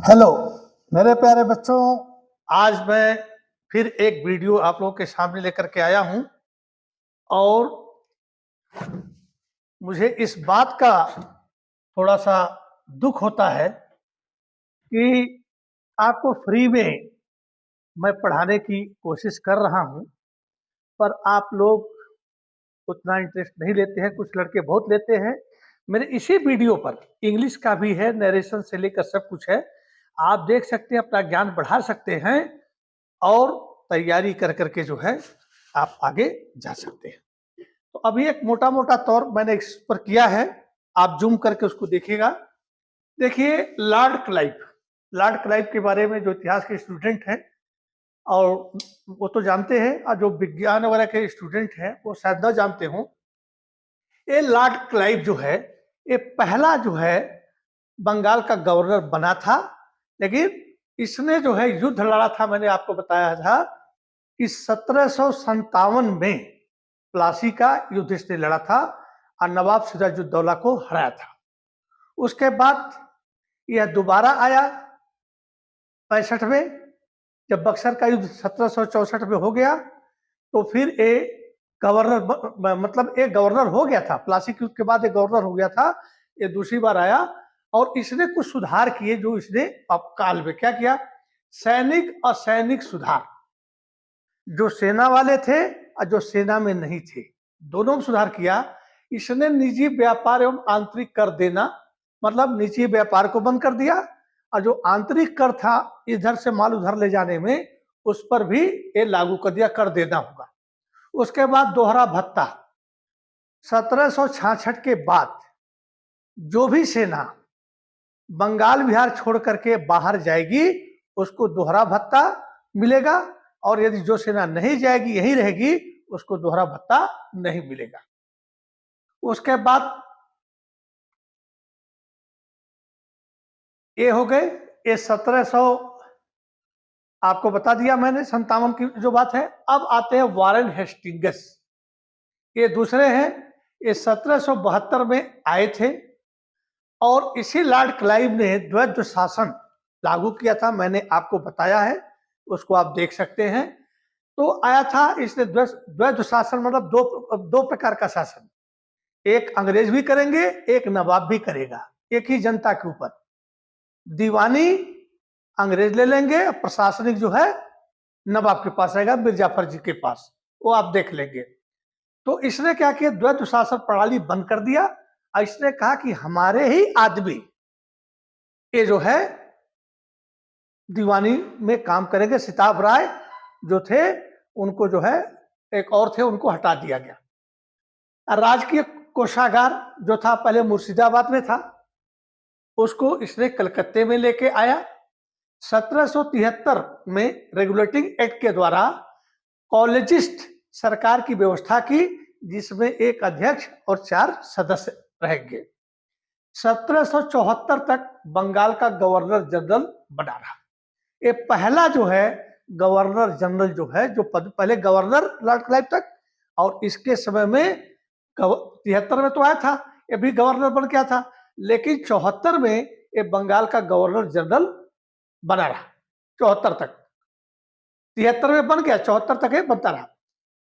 Hello मेरे प्यारे बच्चों, आज मैं फिर एक वीडियो आप लोगों के सामने लेकर के आया हूं और मुझे इस बात का थोड़ा सा दुख होता है कि आपको फ्री में मैं पढ़ाने की कोशिश कर रहा हूं, पर आप लोग उतना इंटरेस्ट नहीं लेते हैं। कुछ लड़के बहुत लेते हैं। मेरे इसी वीडियो पर इंग्लिश का भी है, नरेशन से लेकर सब कुछ है। आप देख सकते हैं, अपना ज्ञान बढ़ा सकते हैं और तैयारी कर करके जो है आप आगे जा सकते हैं। तो अभी एक मोटा मोटा तौर मैंने इस पर किया है, आप जूम करके उसको देखिएगा। देखिए, लॉर्ड क्लाइव के बारे में जो इतिहास के स्टूडेंट हैं और वो तो जानते हैं, और जो विज्ञान वगैरह के स्टूडेंट हैं वो शायद न जानते हों। ये लॉर्ड क्लाइव जो है, ये पहला जो है बंगाल का गवर्नर बना था, लेकिन इसने जो है युद्ध लड़ा था। मैंने आपको बताया था कि 1757 में प्लासी का युद्ध इसने लड़ा था और नवाब सिराजुद्दौला को हराया था। उसके बाद यह दोबारा आया 65 में, जब बक्सर का युद्ध 1764 में हो गया, तो फिर ये गवर्नर मतलब एक गवर्नर हो गया था। प्लासी के युद्ध के बाद एक गवर्नर हो गया था। ये दूसरी बार आया और इसने कुछ सुधार किए। जो इसने काल में क्या किया, सैनिक असैनिक सुधार, जो सेना वाले थे और जो सेना में नहीं थे, दोनों में सुधार किया। इसने निजी व्यापार एवं आंतरिक कर देना, मतलब निजी व्यापार को बंद कर दिया, और जो आंतरिक कर था इधर से माल उधर ले जाने में, उस पर भी ये लागू कर दिया, कर देना होगा। उसके बाद दोहरा भत्ता, 1766 के बाद जो भी सेना बंगाल बिहार छोड़ करके बाहर जाएगी उसको दोहरा भत्ता मिलेगा, और यदि जो सेना नहीं जाएगी यही रहेगी उसको दोहरा भत्ता नहीं मिलेगा। उसके बाद ये हो गए, ये 1700 आपको बता दिया मैंने, 57 की जो बात है। अब आते हैं वारेन हेस्टिंग्स, ये दूसरे हैं। ये 1772 में आए थे और इसी लॉर्ड क्लाइव ने द्वैध शासन लागू किया था। मैंने आपको बताया है, उसको आप देख सकते हैं। तो आया था इसने द्वैध शासन, मतलब दो प्रकार का शासन। एक अंग्रेज भी करेंगे, एक नवाब भी करेगा, एक ही जनता के ऊपर। दीवानी अंग्रेज ले लेंगे, प्रशासनिक जो है नवाब के पास रहेगा, मिर्जा जाफर जी के पास, वो आप देख लेंगे। तो इसने क्या किया, द्वैध शासन प्रणाली बंद कर दिया और इसने कहा कि हमारे ही आदमी ये जो है दीवानी में काम करेंगे। सिताब राय जो थे उनको जो है, एक और थे, उनको हटा दिया गया। राजकीय कोषागार जो था पहले मुर्शिदाबाद में था, उसको इसने कलकत्ते में लेके आया। 1773 में रेगुलेटिंग एक्ट के द्वारा कॉलेजिस्ट सरकार की व्यवस्था की, जिसमें एक अध्यक्ष और 4 सदस्य रहेंगे। 1774 तक बंगाल का गवर्नर जनरल बना रहा। ये पहला जो है गवर्नर जनरल जो है, जो पद पहले गवर्नर लॉर्ड क्लाइव तक, और इसके समय में 73 में तो आया था, ये भी गवर्नर बन गया था, लेकिन 74 में ये बंगाल का गवर्नर जनरल बना रहा। 74 तक, 73 में बन गया, 74 तक ये बनता रहा।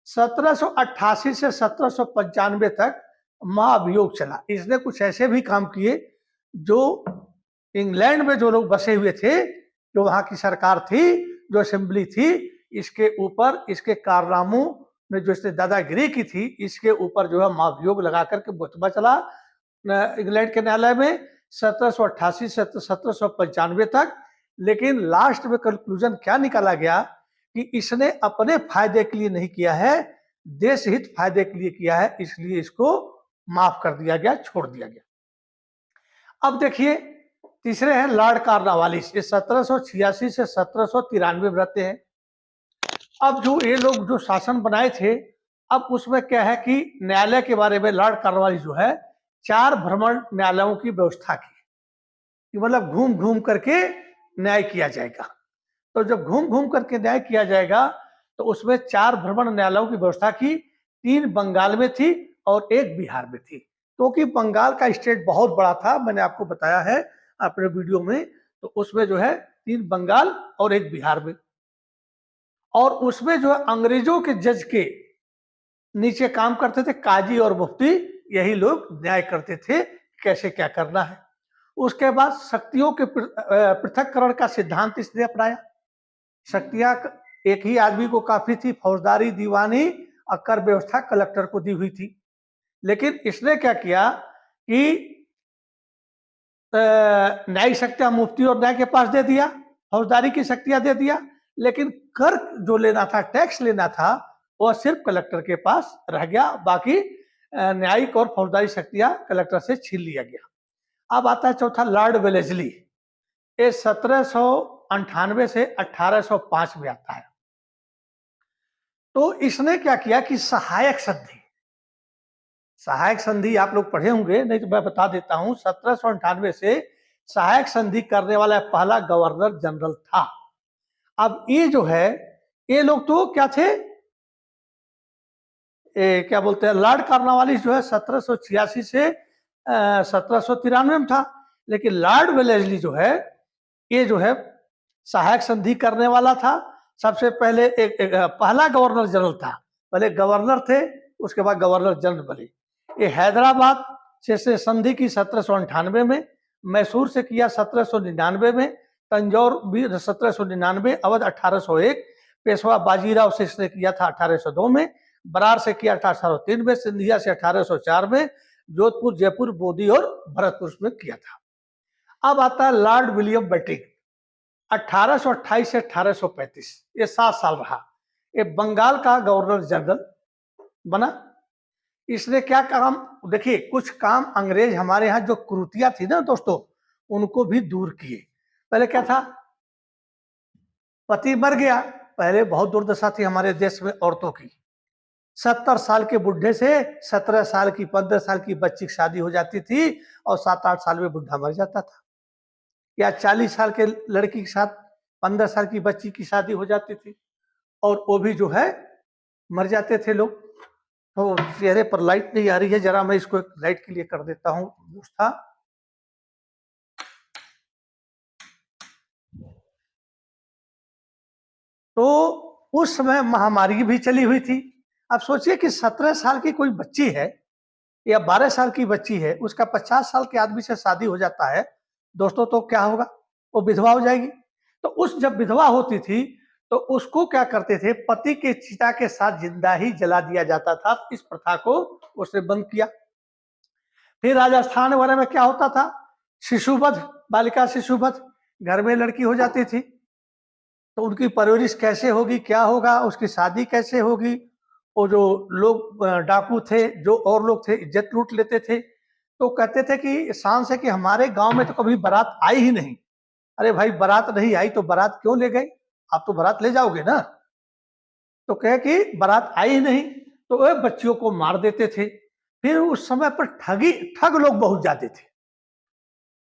1788 से 1795 तक महाअभियोग चला। इसने कुछ ऐसे भी काम किए जो इंग्लैंड में जो लोग बसे हुए थे, जो वहां की सरकार थी, जो असेंबली थी, इसके ऊपर, इसके कारनामों में जो इसने दादागिरी की थी, इसके ऊपर जो है महाभियोग लगा करके मुकदमा चला इंग्लैंड के न्यायालय में 1788 से 1795 तक। लेकिन लास्ट में कंक्लूजन क्या निकाला गया कि इसने अपने फायदे के लिए नहीं किया है, देश हित फायदे के लिए किया है, इसलिए इसको माफ कर दिया गया, छोड़ दिया गया। अब देखिए, तीसरे हैं लॉर्ड कार्नवालिस, ये 1786 से 1793 में रहते हैं। अब जो ये लोग जो शासन बनाए थे, अब उसमें क्या है कि न्यायालय के बारे में लॉर्ड कार्नवालिस जो है 4 भ्रमण न्यायालयों की व्यवस्था की, कि मतलब घूम घूम करके न्याय किया जाएगा। तो जब घूम घूम करके न्याय किया जाएगा, तो उसमें 4 भ्रमण न्यायालयों की व्यवस्था की। 3 बंगाल में थी और 1 बिहार में थी, क्योंकि बंगाल का स्टेट बहुत बड़ा था, मैंने आपको बताया है अपने वीडियो में। तो उसमें जो है 3 बंगाल और 1 बिहार में, और उसमें जो है अंग्रेजों के जज के नीचे काम करते थे काजी और मुफ्ती, यही लोग न्याय करते थे कैसे क्या करना है। उसके बाद शक्तियों के पृथक्करण का सिद्धांत इसने अपनाया। शक्तियां एक ही आदमी को काफी थी, फौजदारी, दीवानी और कर व्यवस्था कलेक्टर को दी हुई थी। लेकिन इसने क्या किया कि न्यायिक शक्तियां मुफ्ती और न्याय के पास दे दिया, फौजदारी की शक्तियां दे दिया, लेकिन कर जो लेना था, टैक्स लेना था, वह सिर्फ कलेक्टर के पास रह गया। बाकी न्यायिक और फौजदारी शक्तियां कलेक्टर से छीन लिया गया। अब आता है चौथा, लॉर्ड वेलेस्ली। ये 1798 से 1805 में आता है। तो इसने क्या किया कि सहायक संधि, सहायक संधि आप लोग पढ़े होंगे, नहीं तो मैं बता देता हूं। 1798 से सहायक संधि करने वाला पहला गवर्नर जनरल था। अब ये जो है, ये लोग तो क्या थे, क्या बोलते हैं, लॉर्ड कॉर्नवालिस जो है 1786 से 1793 में था। लेकिन लॉर्ड वेलेस्ली जो है, ये जो है सहायक संधि करने वाला था। सबसे पहले एक पहला गवर्नर जनरल था। पहले गवर्नर थे, उसके बाद गवर्नर जनरल बने। ये हैदराबाद से संधि की 1798 में, मैसूर से किया 1799 में, तंजौर भी 1799, अवध 1801, पेशवा बाजीराव से इसने किया था 1802 में, बरार से किया 1803 में, सिंधिया से 1804 में, जोधपुर, जयपुर, बोधी और भरतपुर में किया था। अब आता है लॉर्ड विलियम बेटिंग, 1828 से 1835, ये 7 साल रहा। ये बंगाल का गवर्नर जनरल बना। इसने क्या काम, देखिए कुछ काम अंग्रेज हमारे यहाँ जो कुरीतियां थी ना दोस्तों, उनको भी दूर किए। पहले क्या था, पति मर गया, पहले बहुत दुर्दशा थी हमारे देश में औरतों की। 70 साल के बुढ़े से 17 साल की, 15 साल की बच्ची की शादी हो जाती थी और 7-8 साल में बुढ़ा मर जाता था। या 40 साल के लड़की के साथ 15 साल की बच्ची की शादी हो जाती थी, और वो भी जो है मर जाते थे लोग। तो चेहरे पर लाइट नहीं आ रही है, जरा मैं इसको एक लाइट के लिए कर देता हूँ व्यवस्था। तो उस समय महामारी भी चली हुई थी। अब सोचिए कि 17 साल की कोई बच्ची है या 12 साल की बच्ची है, उसका 50 साल के आदमी से शादी हो जाता है दोस्तों, तो क्या होगा, वो विधवा हो जाएगी। तो उस जब विधवा होती थी तो उसको क्या करते थे, पति के चिता के साथ जिंदा ही जला दिया जाता था। इस प्रथा को उसने बंद किया। फिर राजस्थान वगैरह में क्या होता था, शिशुवध, बालिका शिशुवध, घर में लड़की हो जाती थी तो उनकी परवरिश कैसे होगी, क्या होगा, उसकी शादी कैसे होगी। वो जो लोग डाकू थे, जो और लोग थे, इज्जत लूट लेते थे। तो कहते थे कि शान से कि हमारे गांव में तो कभी बारात आई ही नहीं। अरे भाई, बारात नहीं आई तो बारात क्यों ले गए, आप तो बारात ले जाओगे ना। तो कहे कि बारात आई ही नहीं, तो वे बच्चियों को मार देते थे। फिर उस समय पर ठग लोग बहुत जाते थे।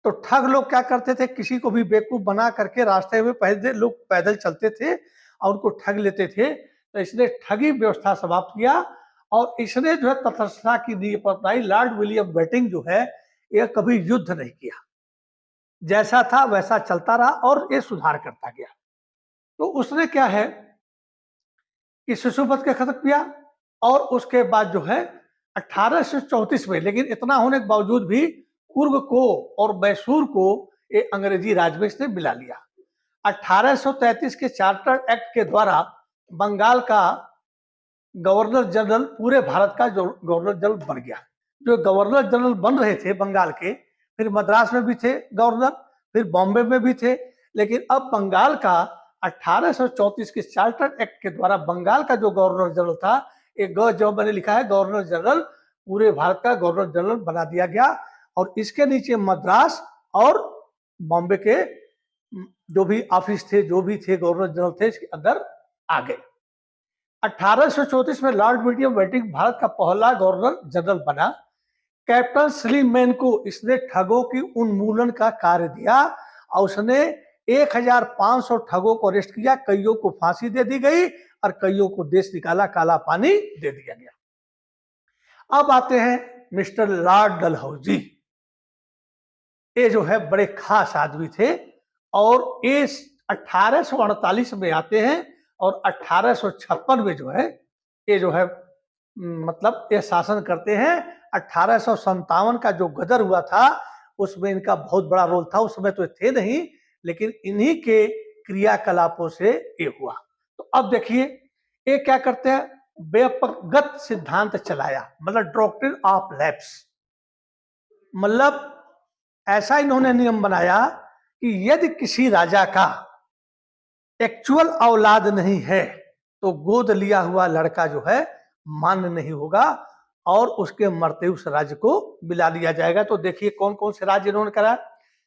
तो ठग लोग क्या करते थे, किसी को भी बेवकूफ बना करके रास्ते में पहले लोग पैदल चलते थे और उनको ठग लेते थे। तो इसने ठगी व्यवस्था समाप्त किया और इसने जो है तटस्थता की नींव पर अपनाई। लॉर्ड विलियम बेटिंग जो है, यह कभी युद्ध नहीं किया, जैसा था वैसा चलता रहा और ये सुधार करता गया। तो उसने क्या है कि शिशुपथ के खत्म किया, और उसके बाद जो है 1834 में, लेकिन इतना होने के बावजूद भी कुर्ग को और मैसूर को ये अंग्रेजी राज में इसने मिला लिया। 1833 के चार्टर एक्ट के द्वारा बंगाल का गवर्नर जनरल पूरे भारत का जो गवर्नर जनरल बन गया। जो गवर्नर जनरल बन रहे थे बंगाल के, फिर मद्रास में भी थे गवर्नर, फिर बॉम्बे में भी थे, लेकिन अब बंगाल का 1834 के चार्टर एक्ट के द्वारा बंगाल का जो गवर्नर जनरल था, एक जो मैंने लिखा है गवर्नर जनरल, पूरे भारत का गवर्नर जनरल बना दिया गया। और इसके नीचे मद्रास और बॉम्बे के जो भी ऑफिस थे, जो भी थे गवर्नर जनरल थे, इसके अंदर आ गए। 1834 में लॉर्ड विलियम बेटिंग भारत का पहला गवर्नर जनरल बना। कैप्टन स्लीमैन को इसने ठगों की उन्मूलन का कार्य दिया और उसने 1500 ठगों को अरेस्ट किया, कईयों को फांसी दे दी गई और कईयों को देश निकाला, काला पानी दे दिया गया। अब आते हैं मिस्टर लॉर्ड डलहौजी। ये जो है बड़े खास आदमी थे और ये 1848 में आते हैं और 1856 में जो है ये जो है मतलब ये शासन करते हैं। 1857 का जो गदर हुआ था उसमें इनका बहुत बड़ा रोल था। उस समय तो थे नहीं, लेकिन इन्हीं के क्रियाकलापों से ये हुआ। तो अब देखिए ये क्या करते हैं, व्यापकगत सिद्धांत चलाया, मतलब डॉक्ट्रिन ऑफ लैप्स। मतलब ऐसा इन्होंने नियम बनाया कि यदि किसी राजा का एक्चुअल औलाद नहीं है तो गोद लिया हुआ लड़का जो है मान्य नहीं होगा और उसके मरते उस राज्य को मिला लिया जाएगा। तो देखिए कौन कौन से राज्य इन्होंने करा।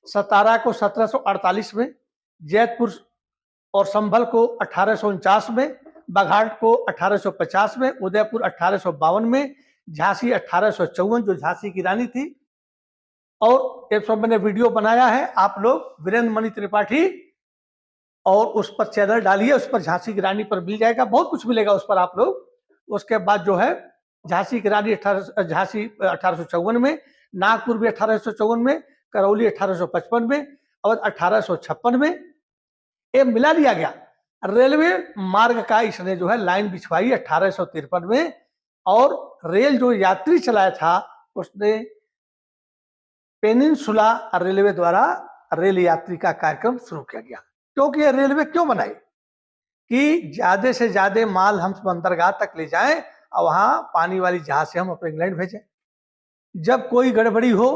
सतारा को 1748 में, जैतपुर और संभल को 1849 में, बाघाट को 1850 में, उदयपुर 1852 में, झांसी 1854 जो झांसी की रानी थी। और एक सब मैंने वीडियो बनाया है, आप लोग वीरेंद्र मणि त्रिपाठी और उस पर चैनल डालिए, उस पर झांसी की रानी पर मिल जाएगा, बहुत कुछ मिलेगा उस पर आप लोग। उसके बाद जो है झांसी की रानी झांसी 1854 में, नागपुर भी 1854 में, करौली 1855 में और 1856 में ये मिला लिया गया। रेलवे मार्ग का इसने जो है लाइन बिछवाई 1853 में और रेल जो यात्री चलाया था उसने पेनिनसुला रेलवे द्वारा रेल यात्री का कार्यक्रम शुरू किया गया। क्योंकि ये रेलवे क्यों बनाई कि ज्यादा से ज्यादा माल हम बंदरगाह तक ले जाएं और वहां पानी वाली जहाज से हम अपने इंग्लैंड भेजें। जब कोई गड़बड़ी हो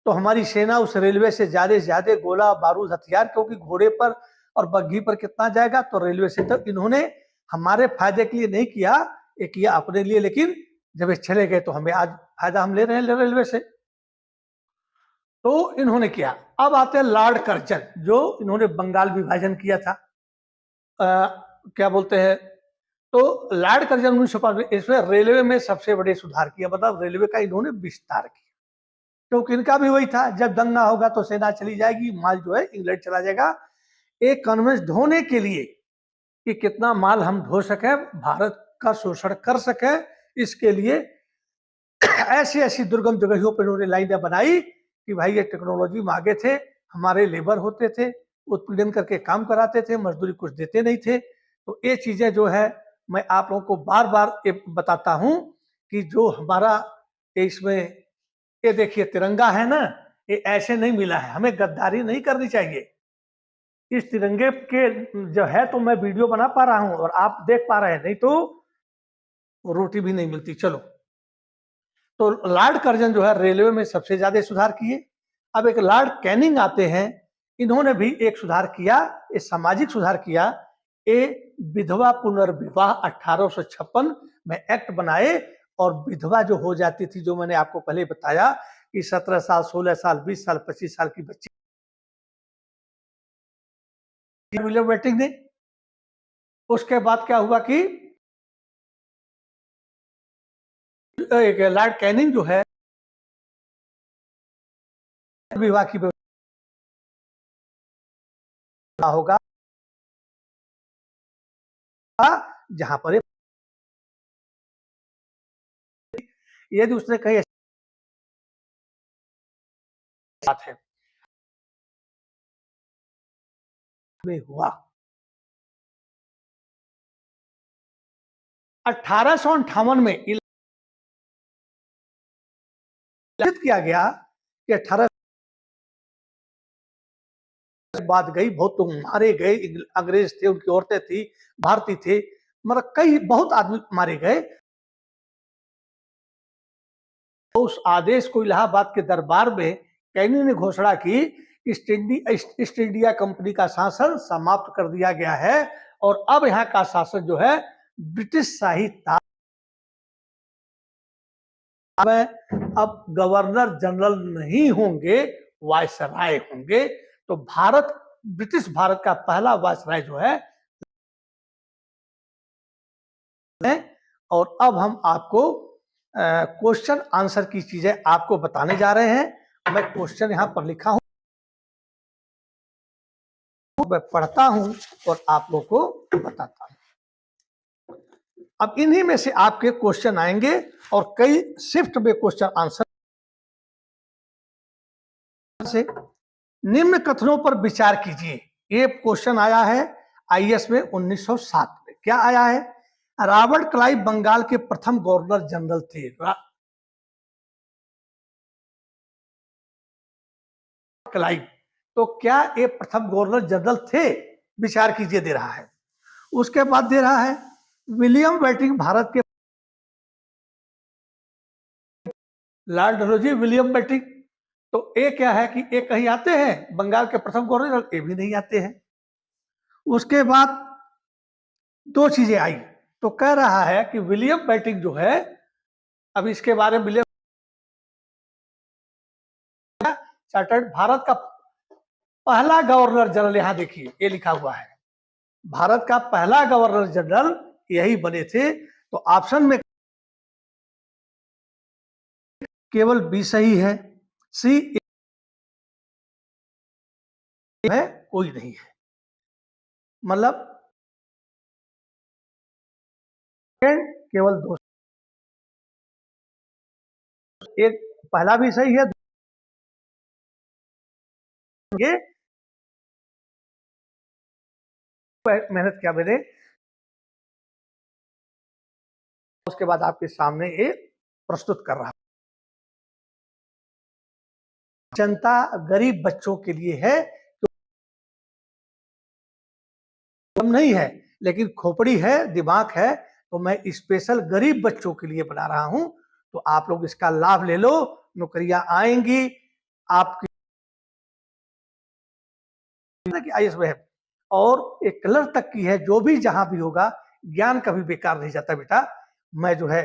तो हमारी सेना उस रेलवे से ज्यादा गोला बारूद हथियार, क्योंकि घोड़े पर और बग्घी पर कितना जाएगा, तो रेलवे से। तो इन्होंने हमारे फायदे के लिए नहीं किया, ये किया अपने लिए, लेकिन जब ये चले गए तो हमें आज फायदा हम ले रहे हैं रेलवे से। तो इन्होंने किया। अब आते हैं लॉर्ड कर्जन, जो इन्होंने बंगाल विभाजन किया था। क्या बोलते हैं, तो लॉर्ड कर्जन 1905 इसमें रेलवे में सबसे बड़े सुधार किया, मतलब रेलवे का इन्होंने विस्तार किया। क्योंकि इनका भी वही था, जब दंगा होगा तो सेना चली जाएगी, माल जो है इंग्लैंड चला जाएगा। एक कन्वेंस ढोने के लिए कि कितना माल हम ढो सके, भारत का शोषण कर सके, इसके लिए ऐसी ऐसी दुर्गम जगहों पर इन्होंने लाइनें बनाई कि भाई ये टेक्नोलॉजी में आगे थे, हमारे लेबर होते थे, उत्पीड़न करके काम कराते थे, मजदूरी कुछ देते नहीं थे। तो ये चीजें जो है मैं आप लोगों को बार बार ये बताता हूं कि जो हमारा इसमें ये देखिए तिरंगा है ना, ये ऐसे नहीं मिला है, हमें गद्दारी नहीं करनी चाहिए। इस तिरंगे के जो है तो मैं वीडियो बना पा रहा हूं और आप देख पा रहे हैं, नहीं तो रोटी भी नहीं मिलती। चलो, तो लॉर्ड कर्जन जो है रेलवे में सबसे ज्यादा सुधार किए। अब एक लॉर्ड कैनिंग आते हैं, इन्होंने भी एक सुधार किया, एक सामाजिक सुधार किया। ये विधवा पुनर्विवाह 1856 में एक्ट बनाए और विधवा जो हो जाती थी, जो मैंने आपको पहले बताया कि 17 साल 16 साल 20 साल 25 साल की बच्ची, विलियम वेटिंग ने। उसके बाद क्या हुआ कि लॉर्ड कैनिंग जो है विवाह की व्यवस्था होगा जहां पर यदि उसने कहीं बात है में हुआ। 1858 में किया गया कि 18 बात गई, बहुत लोग मारे गए, अंग्रेज थे, उनकी औरतें थी, भारतीय थे, मतलब कई बहुत आदमी मारे गए। उस आदेश को इलाहाबाद के दरबार में कैनी ने घोषणा की, ईस्ट इंडिया कंपनी का शासन समाप्त कर दिया गया है और अब यहाँ का शासन जो है ब्रिटिश शाही में अब गवर्नर जनरल नहीं होंगे, वायसराय होंगे। तो भारत, ब्रिटिश भारत का पहला वायसराय जो है। और अब हम आपको क्वेश्चन आंसर की चीजें आपको बताने जा रहे हैं। मैं क्वेश्चन यहां पर लिखा हूं, मैं पढ़ता हूं और आप लोग को बताता हूं। अब इन्हीं में से आपके क्वेश्चन आएंगे और कई शिफ्ट में क्वेश्चन आंसर से निम्न कथनों पर विचार कीजिए। ये क्वेश्चन आया है आईएएस में 1907 में। क्या आया है? रॉबर्ट क्लाइव बंगाल के प्रथम गवर्नर जनरल थे। क्लाइव, तो क्या ये प्रथम गवर्नर जनरल थे? विचार कीजिए दे रहा है। उसके बाद दे रहा है विलियम बेंटिंक भारत के, लॉर्ड डलहौजी विलियम बेंटिंक, तो ये क्या है कि ये कहीं आते हैं बंगाल के प्रथम गवर्नर? ये भी नहीं आते हैं। उसके बाद दो चीजें आई, तो कह रहा है कि विलियम बेंटिंक जो है, अब इसके बारे में विलियम चार्टर्ड भारत का पहला गवर्नर जनरल, यहां देखिए ये लिखा हुआ है, भारत का पहला गवर्नर जनरल यही बने थे। तो ऑप्शन में केवल बी सही है, सी है कोई नहीं है। मतलब केवल दो, एक पहला भी सही है, ये मेहनत किया मैंने। उसके बाद आपके सामने ये प्रस्तुत कर रहा, जनता गरीब बच्चों के लिए है, तो कम नहीं है, लेकिन खोपड़ी है, दिमाग है, तो मैं स्पेशल गरीब बच्चों के लिए बना रहा हूं। तो आप लोग इसका लाभ ले लो, नौकरियां आएंगी आपकी आईएएस में है, और एक क्लर्क तक की है। जो भी जहां भी होगा, ज्ञान कभी बेकार नहीं जाता बेटा। मैं जो है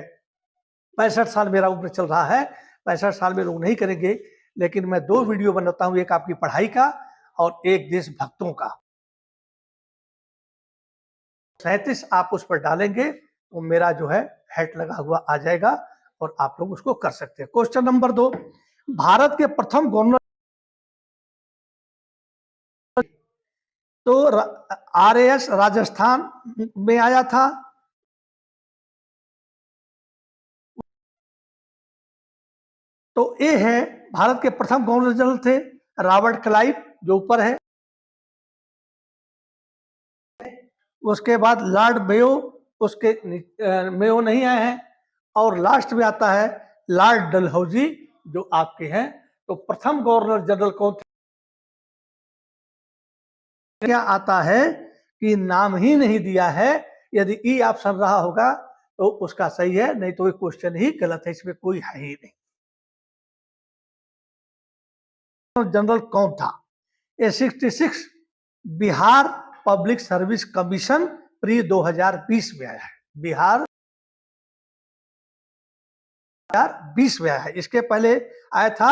65 साल मेरा उम्र चल रहा है, 65 साल में लोग नहीं करेंगे, लेकिन मैं दो वीडियो बनाता हूं, एक आपकी पढ़ाई का और एक देशभक्तों का। 37 आप उस पर डालेंगे तो मेरा जो है हैट लगा हुआ आ जाएगा, और आप लोग उसको कर सकते हैं। क्वेश्चन नंबर 2, भारत के प्रथम गवर्नर, तो आरएएस राजस्थान में आया था। तो ये है भारत के प्रथम गवर्नर जनरल थे रॉबर्ट क्लाइव, जो ऊपर है। उसके बाद लॉर्ड मेयो, उसके मेयो नहीं आए हैं, और लास्ट में आता है लॉर्ड डलहौजी, जो आपके हैं। तो प्रथम गवर्नर जनरल कौन थे? क्या आता है कि नाम ही नहीं दिया है। यदि ई ऑप्शन रहा होगा तो उसका सही है, नहीं तो ये क्वेश्चन ही गलत है, इसमें कोई है ही नहीं। जनरल कौन था? ये 66 Bihar public service commission pre 2020 में आया है। बिहार 2020 में आया है। इसके पहले आया था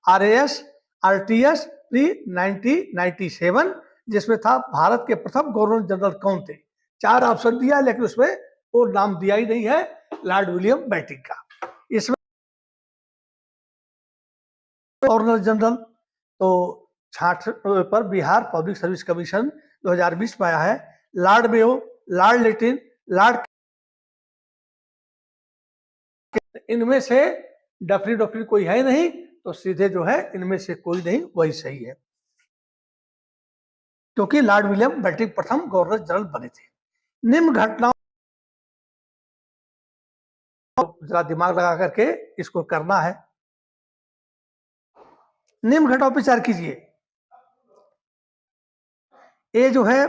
आरएएस आरटीएस प्री 1997, जिसमें था भारत के प्रथम गवर्नर जनरल कौन थे। 4 ऑप्शन दिया है, लेकिन उसमें वो नाम दिया ही नहीं है लॉर्ड विलियम बेंटिंक का। इसमें गवर्नर जनरल तो 66 पर बिहार पब्लिक सर्विस कमीशन 2020 में आया है। Lord Mayo, Lord Latin, Lord, इनमें से डेफिनेट कोई है नहीं, तो सीधे जो है इनमें से कोई नहीं, वही सही है, क्योंकि लॉर्ड विलियम बेंटिंक प्रथम गवर्नर जनरल बने थे। निम्न घटनाओं, जरा दिमाग लगा करके इसको करना है। निम्न घटनाओं पर विचार कीजिए। ये जो है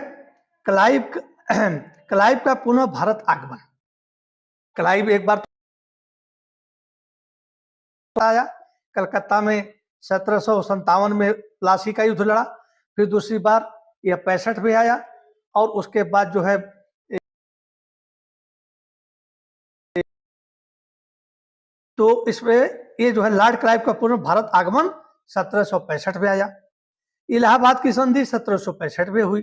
क्लाइव क्लाइव का पुनः भारत आगमन। क्लाइव एक बार आया कलकत्ता में, 1757 में प्लासी का युद्ध लड़ा, फिर दूसरी बार यह 65 में आया, और उसके बाद जो है तो इसमें ये जो है लॉर्ड क्लाइव का पूर्ण भारत आगमन 1765 में आया। इलाहाबाद की संधि 1765 में हुई।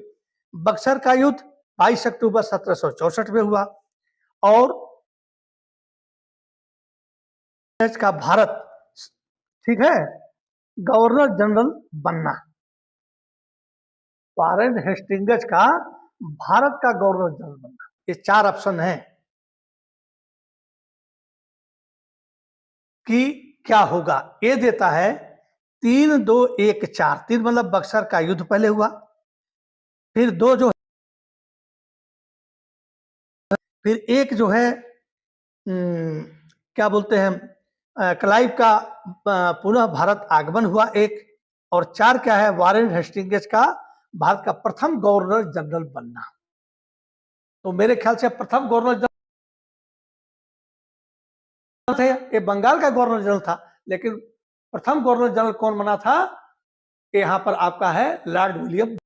बक्सर का युद्ध 22 अक्टूबर 1764 में हुआ। और का भारत, ठीक है, गवर्नर जनरल बनना, वारेन हेस्टिंग्स का भारत का गवर्नर जनरल बनना, ये 4 ऑप्शन है कि क्या होगा। ये देता है 3-2-1-4, 3 मतलब बक्सर का युद्ध पहले हुआ, फिर 2 जो, फिर 1 जो है क्या बोलते हैं, क्लाइव का पुनः भारत आगमन हुआ एक, और 4 क्या है, वारेन हेस्टिंग्स का भारत का प्रथम गवर्नर जनरल बनना। तो मेरे ख्याल से प्रथम गवर्नर जनरल थे, ये बंगाल का गवर्नर जनरल था, लेकिन प्रथम गवर्नर जनरल कौन बना था, यहां पर आपका है लॉर्ड विलियम।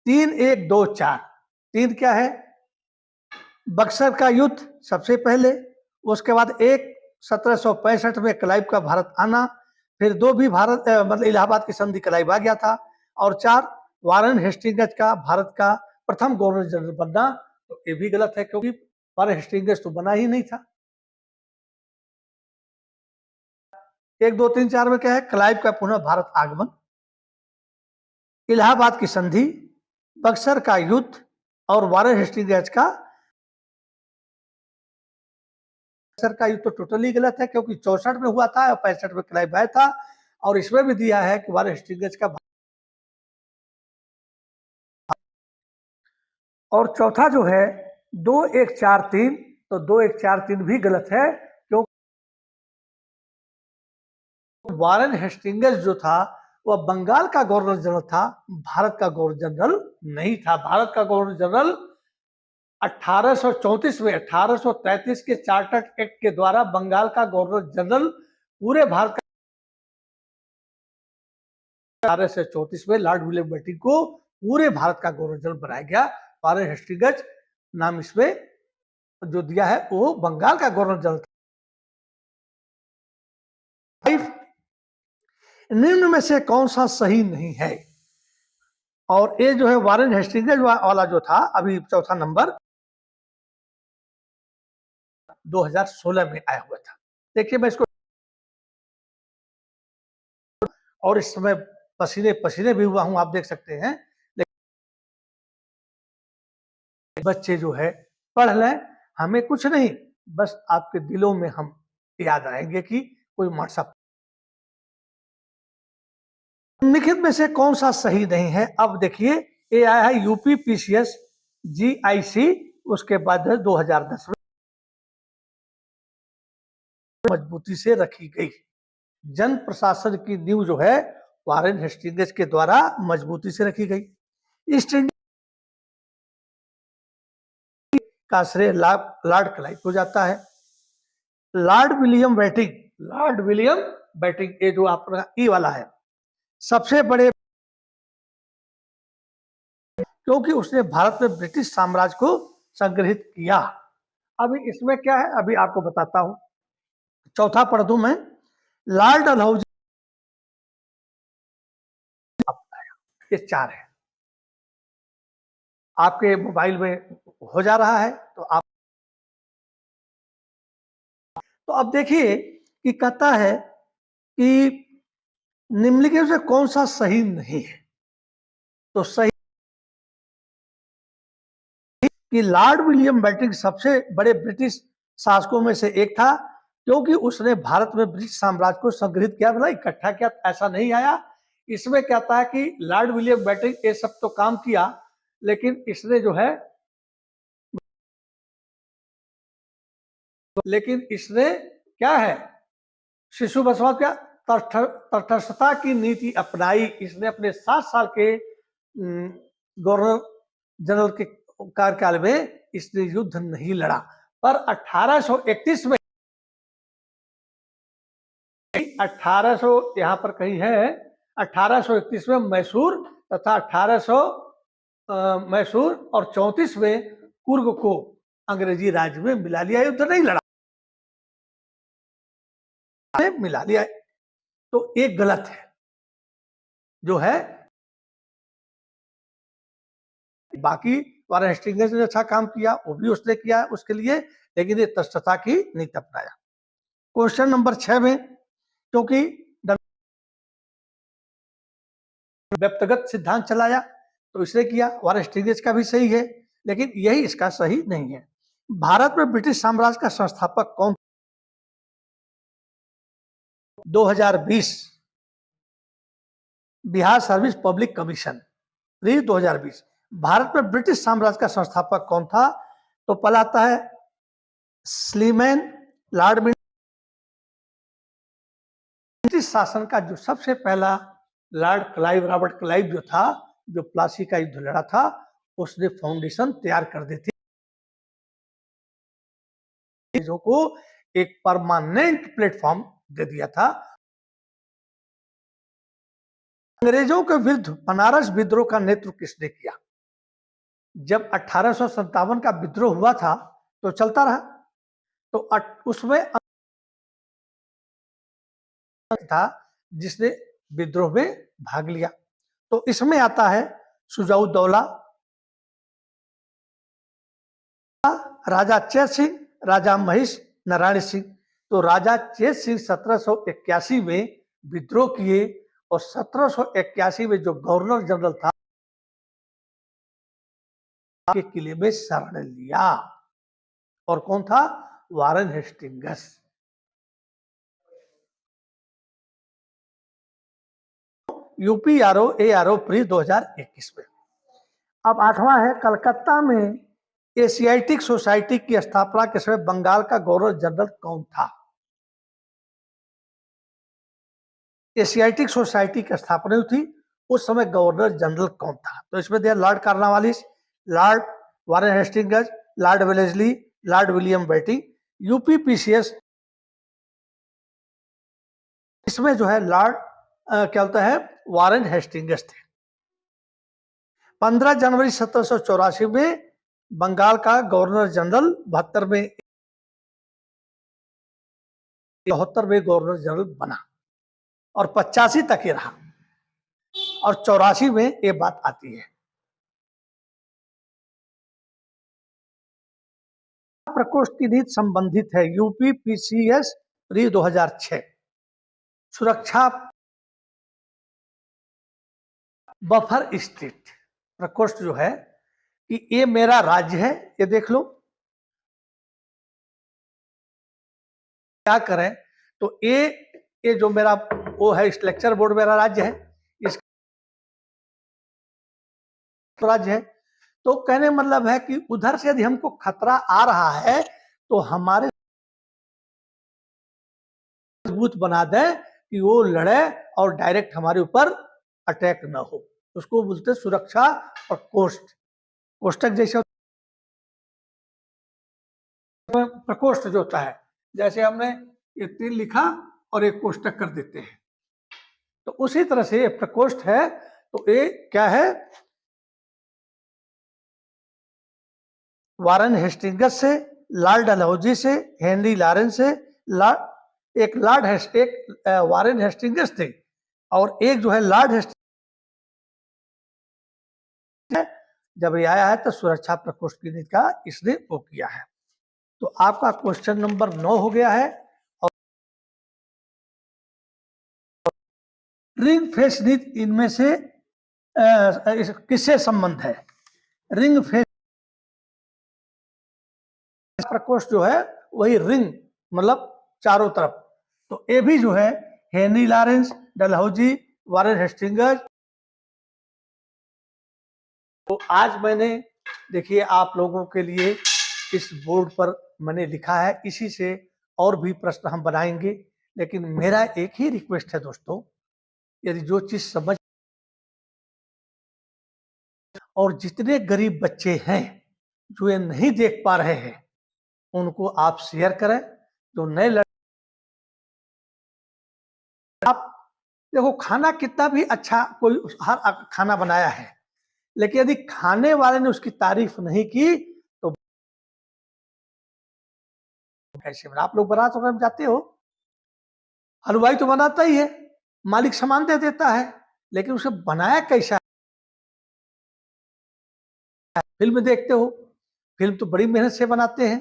3-1-2-4, 3 क्या है, बक्सर का युद्ध सबसे पहले, उसके बाद 1 1765 में क्लाइव का भारत आना, फिर 2 भी भारत मतलब इलाहाबाद की संधि क्लाइव आ गया था, और 4 वारेन हेस्टिंग्स का भारत का प्रथम गवर्नर जनरल बनना। तो ये भी गलत है, क्योंकि वारेन हेस्टिंग्स तो बना ही नहीं था। 1 2 3 4 में क्या है, क्लाइव का पुनः भारत आगमन, इलाहाबाद की संधि, बक्सर का युद्ध, और वारेन हेस्टिंग्स का। बक्सर का युद्ध तो टोटली गलत है, क्योंकि 64 में हुआ था और 65 में क्लाइव आया था, और इसमें भी दिया है कि वारेन हेस्टिंग्स का। और चौथा जो है 2-1-4-3, तो 2-1-4-3 भी गलत है, क्योंकि वारेन हेस्टिंग्स जो था वह बंगाल का गवर्नर जनरल था, भारत का गवर्नर जनरल नहीं था। भारत का गवर्नर जनरल 1834 में 1833 के चार्टर्ड एक्ट के द्वारा बंगाल का गवर्नर जनरल पूरे भारत का, 1834 में लॉर्ड विलियम बेंटिंक को पूरे भारत का गवर्नर जनरल बनाया गया। वारेन हेस्टिंग्स नाम इसमें जो दिया है वो बंगाल का गवर्नर जनरल था। निम्न में से कौन सा सही नहीं है, और ये जो है वारेन हेस्टिंग्स वाला जो था अभी चौथा नंबर 2016 में आया हुआ था। देखिए मैं इसको, और इस समय पसीने पसीने भी हुआ हूं, आप देख सकते हैं, लेकिन बच्चे जो है पढ़ लें, हमें कुछ नहीं, बस आपके दिलों में हम याद आएंगे कि कोई व्हाट्सएप। निम्नलिखित में से कौन सा सही नहीं है, अब देखिए ये आया है यूपी पीसीएस जीआईसी, उसके बाद 2010 में मजबूती से रखी गई। जन प्रशासन की नींव जो है वारेन हेस्टिंग्स के द्वारा मजबूती से रखी गई। ईस्ट इंडिया का श्रेय लॉर्ड क्लाइव को जाता है। Lord William Bentinck, Lord William Bentinck, ये जो आपका ई वाला है, सबसे बड़े, क्योंकि उसने भारत में ब्रिटिश साम्राज्य को संग्रहित किया। अभी इसमें क्या है, अभी आपको बताता हूं। चौथा पढ़ दूं मैं, लॉर्ड डलहौजी, ये 4 है, आपके मोबाइल में हो जा रहा है, तो आप, तो अब देखिए कि कहता है कि निम्नलिखित से कौन सा सही नहीं है, तो सही कि लॉर्ड विलियम बेंटिक सबसे बड़े ब्रिटिश शासकों में से एक था, क्योंकि उसने भारत में ब्रिटिश साम्राज्य को संग्रहित किया, मतलब इकट्ठा किया, ऐसा नहीं आया। इसमें कहता है कि लॉर्ड विलियम बेंटिक ये सब तो काम किया, लेकिन इसने जो है, लेकिन इसने क्या है, शिशु बसवा क्या तटस्थता की नीति अपनाई। इसने अपने 7 साल के गवर्नर जनरल के कार्यकाल में इसने युद्ध नहीं लड़ा, पर 1831 में 1800 यहां पर कहीं है, 1831 में मैसूर तथा 1800 मैसूर और 34 में कुर्ग को अंग्रेजी राज में मिला लिया, युद्ध नहीं लड़ा, मिला लिया। तो एक गलत है जो है, बाकी वारेन हेस्टिंग्स ने अच्छा काम किया, वो भी उसने किया उसके लिए, लेकिन ये तटस्थता की नीति अपनाया। क्वेश्चन नंबर 6 में, क्योंकि व्यक्तिगत सिद्धांत चलाया तो इसने किया, वारेन हेस्टिंग्स का भी सही है, लेकिन यही इसका सही नहीं है। भारत में ब्रिटिश साम्राज्य का संस्थापक कौन 2020 Bihar service public commission pre 2020। Bharat में ब्रिटिश साम्राज्य का संस्थापक कौन था? तो पहला आता है स्लीमैन लॉर्ड मिंटो। ब्रिटिश शासन का जो सबसे पहला लॉर्ड क्लाइव, रॉबर्ट क्लाइव जो था, जो प्लासी का युद्ध लड़ा था, उसने फाउंडेशन तैयार कर दी थी, चीजों को एक परमानेंट प्लेटफॉर्म दे दिया था। अंग्रेजों के विरुद्ध बनारस विद्रोह का नेतृत्व किसने किया? जब 1857 का विद्रोह हुआ था तो चलता रहा, तो उसमें था जिसने विद्रोह में भाग लिया। तो इसमें आता है सुजाउद्दौला, राजा चेत सिंह, राजा महिष नारायण सिंह। तो राजा चेत सिंह 1781 में विद्रोह किए और 1781 में जो गवर्नर जनरल था के किले में शरण लिया, और कौन था? Warren Hastings. UPRO ARO pre 2021 में। अब 8वां है कलकत्ता में एशियाटिक सोसाइटी की स्थापना के समय बंगाल का गवर्नर जनरल कौन था? एशियाटिक सोसाइटी की स्थापना हुई थी, उस समय गवर्नर जनरल कौन था? तो इसमें दिया Lord Cornwallis, Lord Warren Hastings, Lord Wellesley, Lord William बेटी। यूपीपीसीएस इसमें जो है लॉर्ड क्या होता है, वारेन हेस्टिंग्स थे। 15 जनवरी 1784 में बंगाल का गवर्नर जनरल 72 में 74 में गवर्नर जनरल बना और 85 तक ही रहा, और 84 में ये बात आती है। प्रकोष्ठ की नीति संबंधित है यूपीपीसीएस प्री 2006। सुरक्षा बफर स्टेट प्रकोष्ठ जो है कि ये मेरा राज्य है, ये देख लो, क्या करें तो ये जो मेरा वो है स्ट्रक्चर बोर्ड मेरा राज्य है, इस राज्य है। तो कहने मतलब है कि उधर से यदि हमको खतरा आ रहा है तो हमारे मजबूत बना दें कि वो लड़े और डायरेक्ट हमारे ऊपर अटैक ना हो, उसको बोलते सुरक्षा प्रकोष्ठ। कोष्ठक जैसे प्रकोष्ठ जो होता है, जैसे हमने ये 3 लिखा और एक कोष्ठक कर देते हैं, तो उसी तरह से ये प्रकोष्ठ है। तो ये क्या है? वारेन हेस्टिंग्स से, लॉर्ड डलहौजी से, हेनरी लॉरेंस से, एक वारेन हेस्टिंग्स थे और एक जो है लॉर्ड हेस्टिंग्स। जब ये आया है तो सुरक्षा प्रकोष्ठ की नीति का इसने वो किया है। तो आपका क्वेश्चन नंबर 9 हो गया है। और रिंग फेस नीति इनमें से किससे संबंध है? रिंग फेस प्रकोष्ठ जो है वही रिंग मतलब चारों तरफ। तो ये भी जो है Henry Lawrence, Dalhousie, Warren Hastings. तो आज मैंने देखिए आप लोगों के लिए इस बोर्ड पर मैंने लिखा है, इसी से और भी प्रश्न हम बनाएंगे। लेकिन मेरा एक ही रिक्वेस्ट है दोस्तों, यदि जो चीज समझ, और जितने गरीब बच्चे हैं जो ये नहीं देख पा रहे हैं उनको आप शेयर करें। जो नए आप देखो, खाना कितना भी अच्छा कोई हर खाना बनाया है, लेकिन यदि खाने वाले ने उसकी तारीफ नहीं की तो कैसे बना? आप लोग बारात वगैरह में जाते हो, हलवाई तो बनाता ही है, मालिक सामान दे देता है, लेकिन उसे बनाया कैसा है? फिल्म देखते हो, फिल्म तो बड़ी मेहनत से बनाते हैं,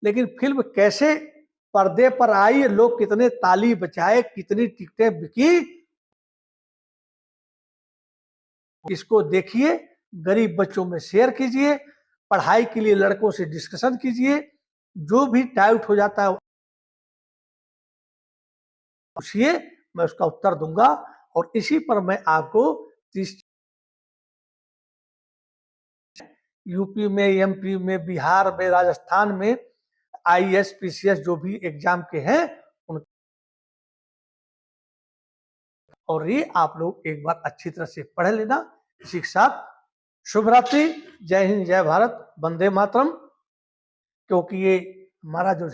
लेकिन फिल्म कैसे पर्दे पर आई, लोग कितने ताली बजाए, कितनी टिकटें बिकी, इसको देखिए, गरीब बच्चों में शेयर कीजिए, पढ़ाई के लिए लड़कों से डिस्कशन कीजिए, जो भी डाउट हो जाता है पूछिए, मैं उसका उत्तर दूंगा। और इसी पर मैं आपको 30 यूपी में, एमपी में, बिहार में, राजस्थान में आईएएस पीसीएस जो भी एग्जाम के हैं उन, और ये आप लोग एक बार अच्छी तरह से पढ़ लेना। इसी के साथ शुभ रात्रि, जय हिंद, जय भारत, वंदे मातरम। क्योंकि ये हमारा जो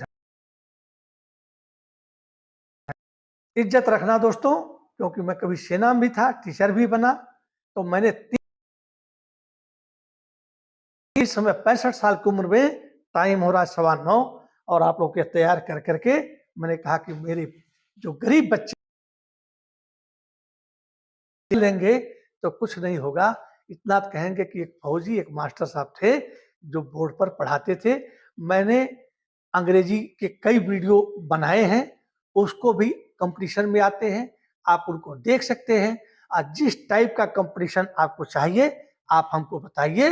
इज्जत रखना दोस्तों, क्योंकि मैं कभी सेना में भी था, टीचर भी बना, तो मैंने इस समय 65 साल की उम्र में, टाइम हो रहा है 9:15, और आप लोग के तैयार कर करके मैंने कहा कि मेरे जो गरीब बच्चे लेंगे तो कुछ नहीं होगा। इतना कहेंगे कि एक फौजी, एक मास्टर साहब थे जो बोर्ड पर पढ़ाते थे। मैंने अंग्रेजी के कई वीडियो बनाए हैं, उसको भी कंपटीशन में आते हैं, आप उनको देख सकते हैं। और जिस टाइप का कंपटीशन आपको चाहिए आप हमको बताइए,